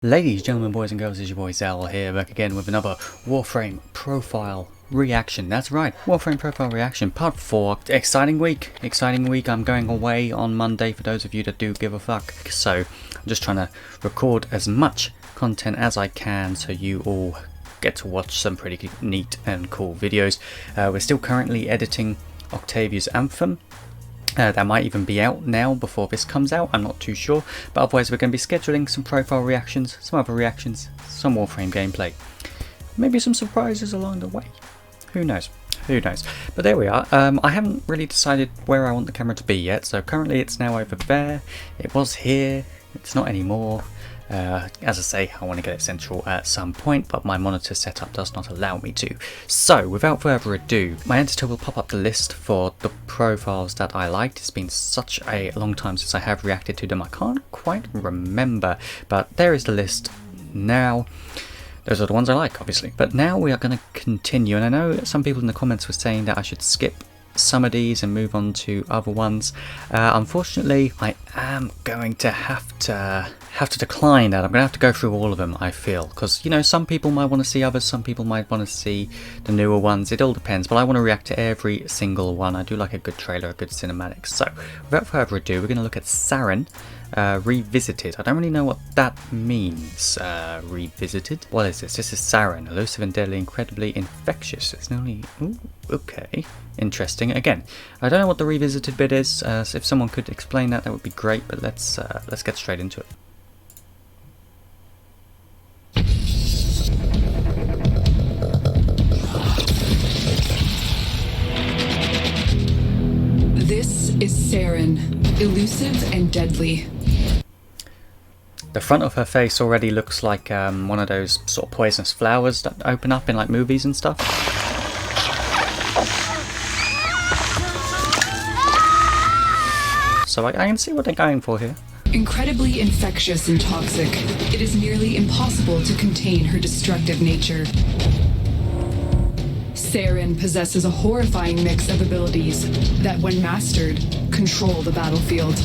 Ladies, gentlemen, boys and girls, it's your boy Zal here, back again with another Warframe profile reaction. That's right, Warframe profile reaction, part 4. Exciting week, I'm going away on Monday for those of you that do give a fuck. So, I'm just trying to record as much content as I can so you all get to watch some pretty neat and cool videos. We're still currently editing Octavia's Anthem. That might even be out now before this comes out, I'm not too sure, but otherwise we're going to be scheduling some profile reactions, some other reactions, some Warframe gameplay, maybe some surprises along the way, who knows, but there we are. I haven't really decided where I want the camera to be yet, so currently it's now over there, it was here, it's not anymore. As I say, I want to get it central at some point, but my monitor setup does not allow me to. So, without further ado, my editor will pop up the list for the profiles that I liked. It's been such a long time since I have reacted to them, I can't quite remember, but there is the list now. Those are the ones I like, obviously. But now we are going to continue, and I know some people in the comments were saying that I should skip some of these and move on to other ones. Unfortunately, I am going to have to decline that. I'm going to have to go through all of them, I feel, because, you know, some people might want to see others, some people might want to see the newer ones. It all depends, but I want to react to every single one. I do like a good trailer, a good cinematic. So, without further ado, we're going to look at Saryn Revisited. I don't really know what that means. Revisited? What is this? This is Saryn, elusive and deadly, incredibly infectious. It's only... Ooh, okay. Interesting. Again, I don't know what the revisited bit is, so if someone could explain that, that would be great, but let's get straight into it. This is Saryn, elusive and deadly. The front of her face already looks like one of those sort of poisonous flowers that open up in like movies and stuff. So I can see what they're going for here. Incredibly infectious and toxic, it is nearly impossible to contain her destructive nature. Saryn possesses a horrifying mix of abilities that, when mastered, control the battlefield.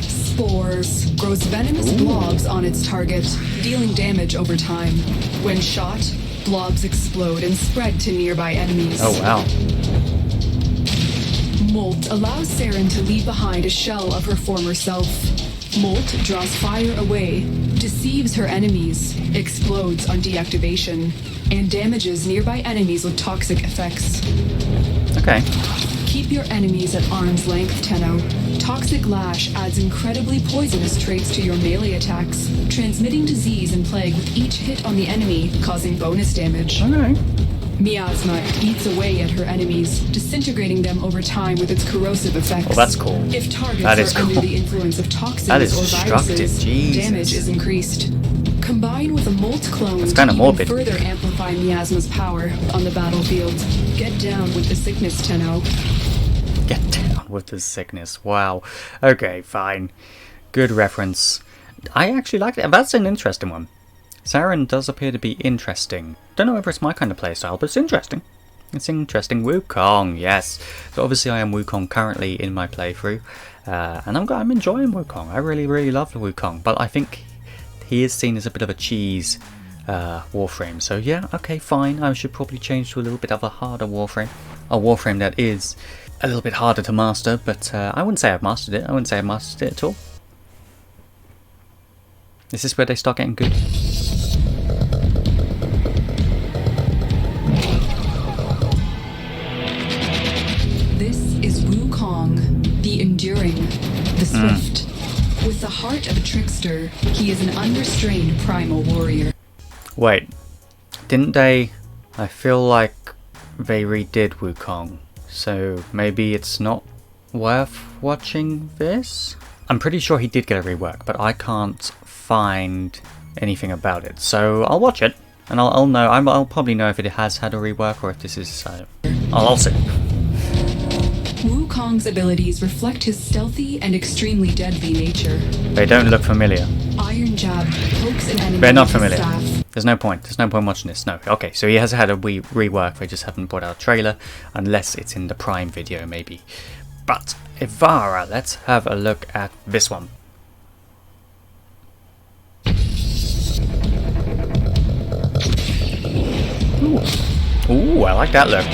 Spores grows venomous blobs on its target, dealing damage over time. When shot, blobs explode and spread to nearby enemies. Oh wow. Molt allows Saryn to leave behind a shell of her former self. Molt draws fire away, deceives her enemies, explodes on deactivation, and damages nearby enemies with toxic effects. Okay. Keep your enemies at arm's length, Tenno. Toxic Lash adds incredibly poisonous traits to your melee attacks, transmitting disease and plague with each hit on the enemy, causing bonus damage. Okay. Miasma eats away at her enemies, disintegrating them over time with its corrosive effects. Well, that's cool. If targets are under the influence of toxins or viruses, damage is increased. Combine with a Molt clone to even further amplify Miasma's power on the battlefield. Get down with the sickness, Tenno. Get down with the sickness. Wow. Okay, fine. Good reference. I actually liked it. That's an interesting one. Saryn does appear to be interesting. Don't know whether it's my kind of playstyle, but it's interesting. It's interesting. Wukong, yes. So obviously I am Wukong currently in my playthrough, and I'm enjoying Wukong. I really love Wukong, but I think he is seen as a bit of a cheese Warframe. So yeah, okay, fine. I should probably change to a little bit of a harder Warframe. A Warframe that is a little bit harder to master, but I wouldn't say I've mastered it. I wouldn't say I've mastered it at all. Is this where they start getting good? The enduring, the swift. With the heart of a trickster, he is an unrestrained primal warrior. Wait, didn't they... I feel like they redid Wukong, so maybe it's not worth watching this? I'm pretty sure he did get a rework, but I can't find anything about it, so I'll watch it, and I'll know. I'll probably know if it has had a rework or if this is... I'll see. Wukong's abilities reflect his stealthy and extremely deadly nature. They don't look familiar. Iron Jab pokes an enemy. They're not familiar. There's no point. There's no point watching this. No. Okay, so he has had a rework. They just haven't brought out a trailer, unless it's in the Prime video, maybe. But Ivara, let's have a look at this one. like that look.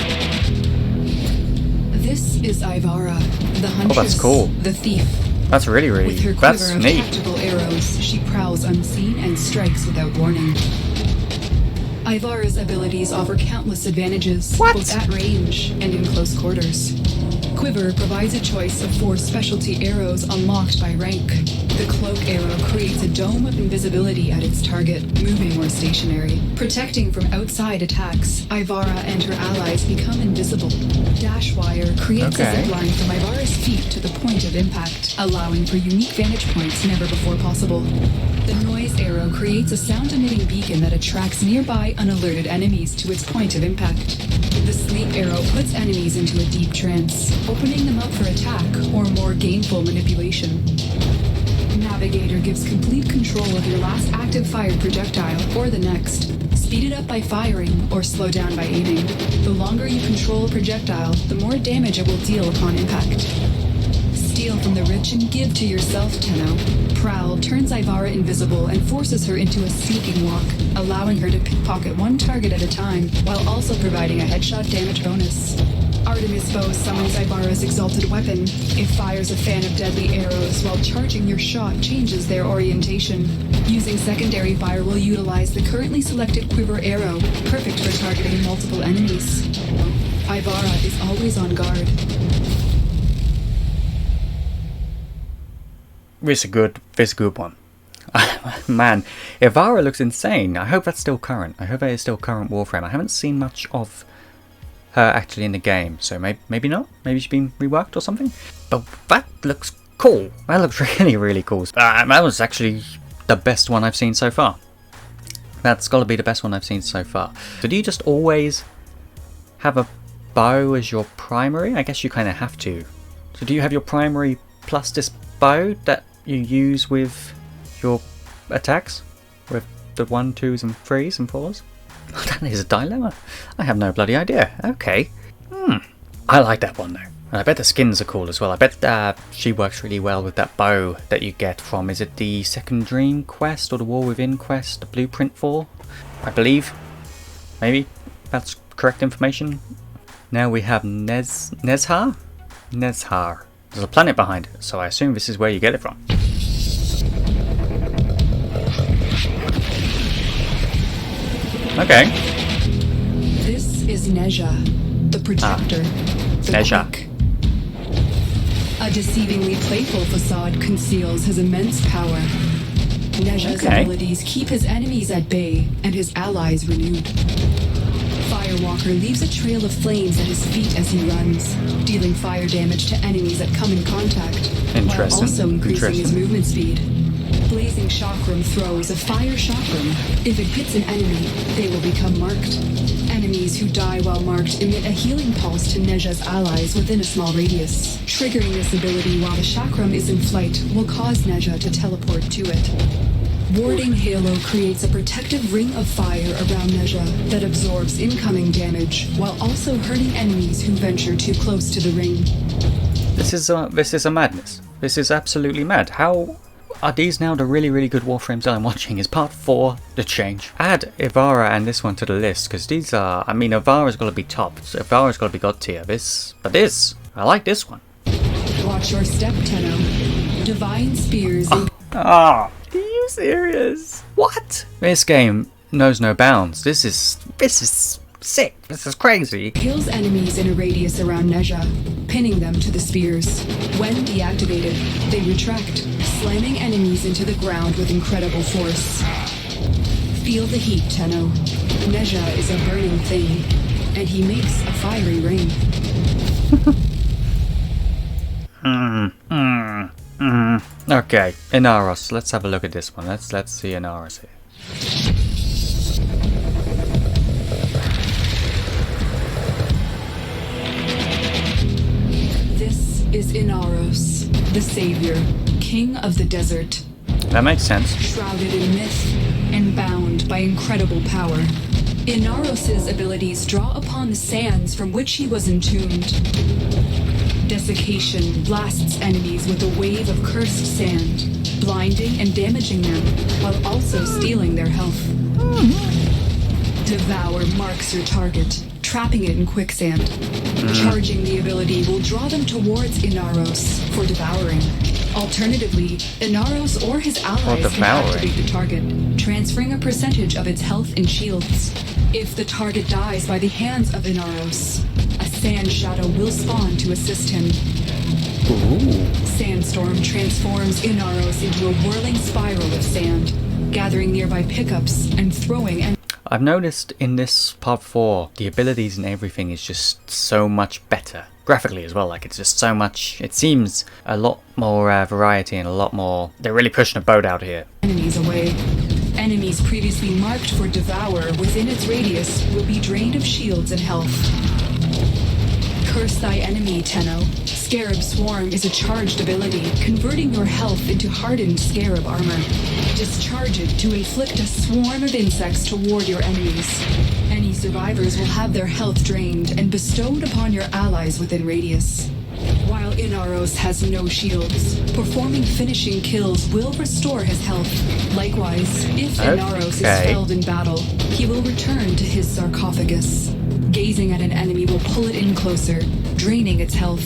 This is Ivara, the huntress, that's cool. the thief. That's really, With her that's quiver of neat. tactical arrows, she prowls unseen and strikes without warning. Ivara's abilities offer countless advantages, both at range and in close quarters. Quiver provides a choice of 4 specialty arrows unlocked by rank. The cloak arrow creates a dome of invisibility at its target, moving or stationary. Protecting from outside attacks, Ivara and her allies become invisible. Dash wire creates a zipline from Ivara's feet to the point of impact, allowing for unique vantage points never before possible. The noise arrow creates a sound-emitting beacon that attracts nearby unalerted enemies to its point of impact. The sleep arrow puts enemies into a deep trance, opening them up for attack or more gainful manipulation. Navigator gives complete control of your last active fired projectile or the next. Speed it up by firing or slow down by aiming. The longer you control a projectile, the more damage it will deal upon impact. Steal from the rich and give to yourself, Tenno. Prowl turns Ivara invisible and forces her into a sneaking walk, allowing her to pickpocket one target at a time, while also providing a headshot damage bonus. Artemis Bow summons Ivara's exalted weapon. It fires a fan of deadly arrows while charging your shot changes their orientation. Using secondary fire will utilize the currently selected quiver arrow, perfect for targeting multiple enemies. Ivara is always on guard. This is a good one. Man, Ivara looks insane. I hope that's still current. I hope it is still current Warframe. I haven't seen much of her actually in the game, so maybe not. Maybe she's been reworked or something. But that looks cool. That looks really cool. That was actually the best one I've seen so far. That's got to be the best one I've seen so far. So do you just always have a bow as your primary? I guess you kind of have to. So do you have your primary plus this bow that you use with your attacks? With the 1, 2s and 3s and 4s? That is a dilemma. I have no bloody idea. Okay. I like that one though. And I bet the skins are cool as well. I bet she works really well with that bow that you get from, is it the Second Dream quest or the War Within quest, the blueprint for? I believe. Maybe that's correct information. Now we have Nezha? Nezha. There's a planet behind it, so I assume this is where you get it from. Okay. This is Nezha, the protector. The Nezha. quick. A deceivingly playful facade conceals his immense power. Nezha's abilities keep his enemies at bay and his allies renewed. Firewalker leaves a trail of flames at his feet as he runs, dealing fire damage to enemies that come in contact, while also increasing his movement speed. Blazing Chakram throws a fire chakram. If it hits an enemy, they will become marked. Enemies who die while marked emit a healing pulse to Nezha's allies within a small radius. Triggering this ability while the chakram is in flight will cause Nezha to teleport to it. Warding Halo creates a protective ring of fire around Nezha that absorbs incoming damage, while also hurting enemies who venture too close to the ring. This is a madness. This is absolutely mad. How are these now the really good Warframes that I'm watching? Is part 4 the change? Add Ivara and this one to the list, because these are, I mean, Ivara's got to be top. So Ivara's got to be god tier. I like this one. Watch your step, Tenno. Divine spears. Are you serious? What? This game knows no bounds. This is sick. This is crazy. Kills enemies in a radius around Nezha, pinning them to the spears. When deactivated, they retract, slamming enemies into the ground with incredible force. Feel the heat, Tenno. Nezha is a burning thing, and he makes a fiery ring. Okay, Inaros. Let's have a look at this one. Let's see Inaros here. This is Inaros, the savior, king of the desert. That makes sense. Shrouded in myth and bound by incredible power. Inaros' abilities draw upon the sands from which he was entombed. Desiccation blasts enemies with a wave of cursed sand, blinding and damaging them, while also stealing their health. Devour marks your target, trapping it in quicksand. Charging the ability will draw them towards Inaros for devouring. Alternatively, Inaros or his allies can activate the target, transferring a percentage of its health and shields. If the target dies by the hands of Inaros, a sand shadow will spawn to assist him. Sandstorm transforms Inaros into a whirling spiral of sand, gathering nearby pickups and throwing. I've noticed in this part 4, the abilities and everything is just so much better. Graphically as well, like it's just so much, it seems a lot more variety and a lot more, they're really pushing a boat out here. Enemies away. Enemies previously marked for devour within its radius will be drained of shields and health. Curse thy enemy, Tenno. Scarab Swarm is a charged ability, converting your health into hardened scarab armor. Discharge it to inflict a swarm of insects toward your enemies. Any survivors will have their health drained and bestowed upon your allies within radius. While Inaros has no shields, performing finishing kills will restore his health. Likewise, if Inaros is felled in battle, he will return to his sarcophagus. Gazing at an enemy will pull it in closer, draining its health.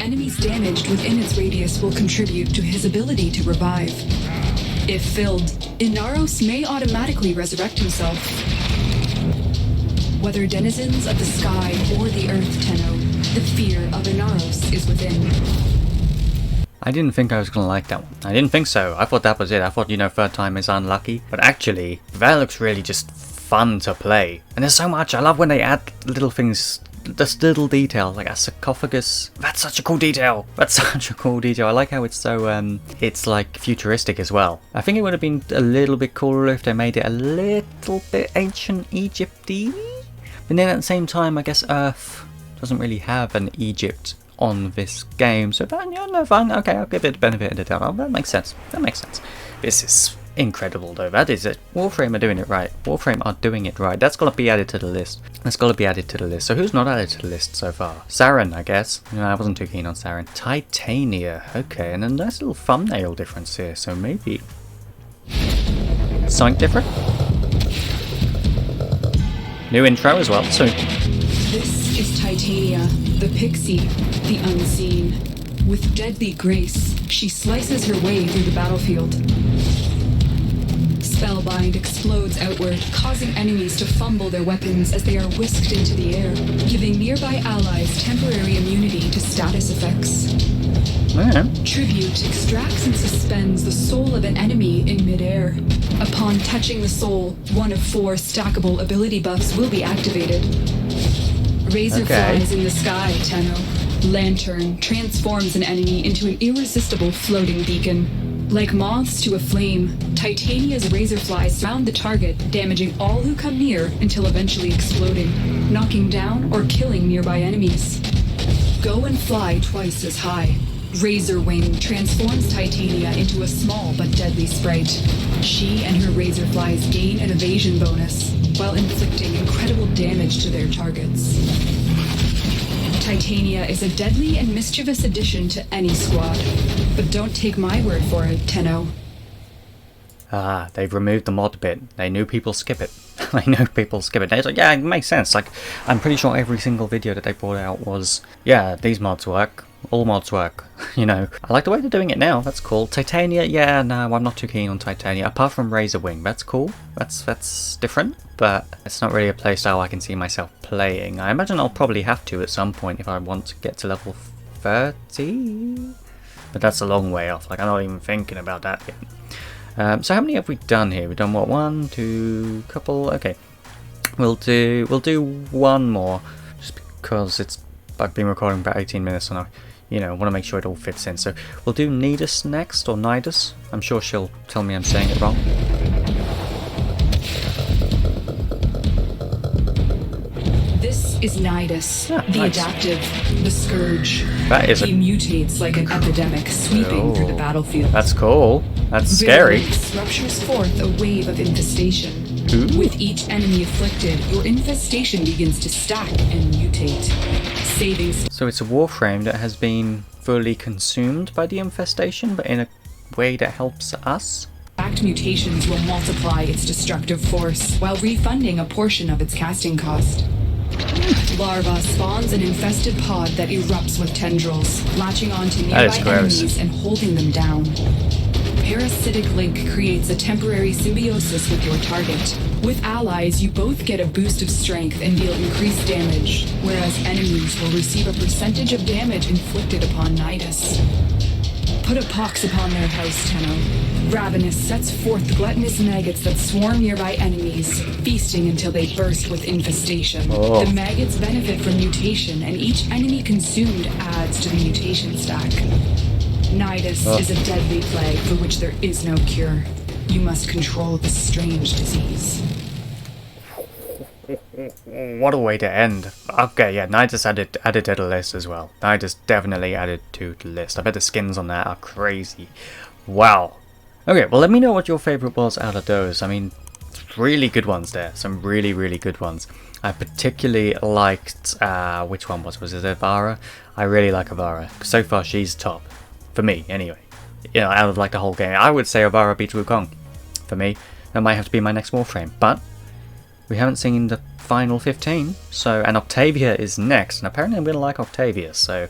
Enemies damaged within its radius will contribute to his ability to revive. If filled, Inaros may automatically resurrect himself. Whether denizens of the sky or the earth, Tenno, the fear of Inaros is within. I didn't think I was going to like that one. I didn't think so. I thought that was it. I thought, third time is unlucky. But actually, that looks really just fun to play. And there's so much. I love when they add little things, just little details, like a sarcophagus. That's such a cool detail. That's such a cool detail. I like how it's so, it's like futuristic as well. I think it would have been a little bit cooler if they made it a little bit ancient Egypt-y. But then at the same time, I guess Earth doesn't really have an Egypt on this game. So, fine. Okay, I'll give it the benefit of the doubt. Oh, that makes sense. That makes sense. This is incredible though, that is it. Warframe are doing it right. Warframe are doing it right. That's got to be added to the list. That's got to be added to the list. So who's not added to the list so far? Saryn, I guess. I wasn't too keen on Saryn. Titania. Okay, and a nice little thumbnail difference here. So maybe something different. New intro as well. So this is Titania, the pixie, the unseen. With deadly grace, she slices her way through the battlefield. Spellbind explodes outward, causing enemies to fumble their weapons as they are whisked into the air, giving nearby allies temporary immunity to status effects. Tribute extracts and suspends the soul of an enemy in midair. Upon touching the soul, one of 4 stackable ability buffs will be activated. Razor flies in the sky, Tenno. Lantern transforms an enemy into an irresistible floating beacon. Like moths to a flame, Titania's razor flies surround the target, damaging all who come near until eventually exploding, knocking down or killing nearby enemies. Go and fly twice as high. Razor Wing transforms Titania into a small but deadly sprite. She and her razor flies gain an evasion bonus, while inflicting incredible damage to their targets. Titania is a deadly and mischievous addition to any squad. But don't take my word for it, Tenno. Ah, they've removed the mod bit. They knew people skip it. They know people skip it. It's like, yeah, it makes sense. Like, I'm pretty sure every single video that they brought out was, yeah, these mods work. All mods work. I like the way they're doing it now. That's cool. Titania, yeah, no, I'm not too keen on Titania. Apart from Razor Wing, that's cool. That's different, but it's not really a playstyle I can see myself playing. I imagine I'll probably have to at some point if I want to get to level 30. But that's a long way off. Like, I'm not even thinking about that yet. So how many have we done here? We've done what? 1, 2, couple. Okay, we'll do one more, just because I've been recording about 18 minutes and I want to make sure it all fits in. So we'll do Nidus next, or Nidus. I'm sure she'll tell me I'm saying it wrong. This is Nidus, the nice. Adaptive, the Scourge. That is he mutates like an epidemic, sweeping through the battlefield. That's cool. That's scary. Virulence ruptures forth a wave of infestation. Ooh. With each enemy afflicted, your infestation begins to stack and mutate. So it's a Warframe that has been fully consumed by the infestation, but in a way that helps us. Stacked mutations will multiply its destructive force, while refunding a portion of its casting cost. Larva spawns an infested pod that erupts with tendrils, latching onto That is nearby gross. enemies and holding them down. Parasitic link creates a temporary symbiosis with your target. With allies, you both get a boost of strength and deal increased damage, whereas enemies will receive a percentage of damage inflicted upon Nidus. Put a pox upon their house, Tenno. Ravenous sets forth gluttonous maggots that swarm nearby enemies, feasting until they burst with infestation. Oh. The maggots benefit from mutation, and each enemy consumed adds to the mutation stack. Nidus is a deadly plague for which there is no cure. You must control this strange disease. What a way to end. Okay, yeah, Nidus added to the list as well. Nidus definitely added to the list. I bet the skins on that are crazy. Wow. Okay, well let me know what your favourite was out of those. I mean, really good ones there. Some really, really good ones. I particularly liked, which one was it Ivara? I really like Ivara. So far she's top. For me, anyway. You know, out of like the whole game. I would say Ivara beats Wukong. For me. That might have to be my next Warframe. But we haven't seen the final 15, so, and Octavia is next, and apparently I'm going to like Octavia, so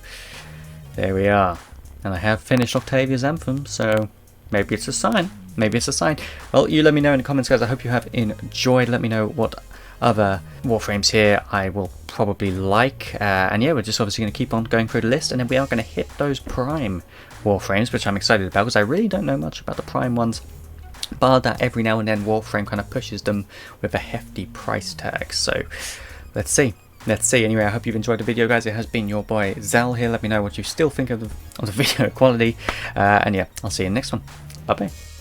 there we are. And I have finished Octavia's Anthem, so maybe it's a sign. Maybe it's a sign. Well, you let me know in the comments, guys. I hope you have enjoyed. Let me know what other Warframes here I will probably like. And yeah, we're just obviously going to keep on going through the list, and then we are going to hit those Prime Warframes, which I'm excited about, because I really don't know much about the Prime ones. Bar that every now and then Warframe kind of pushes them with a hefty price tag. So let's see. Anyway, I hope you've enjoyed the video, guys. It has been your boy Zal here. Let me know what you still think of the video quality. And yeah, I'll see you in the next one. Bye bye.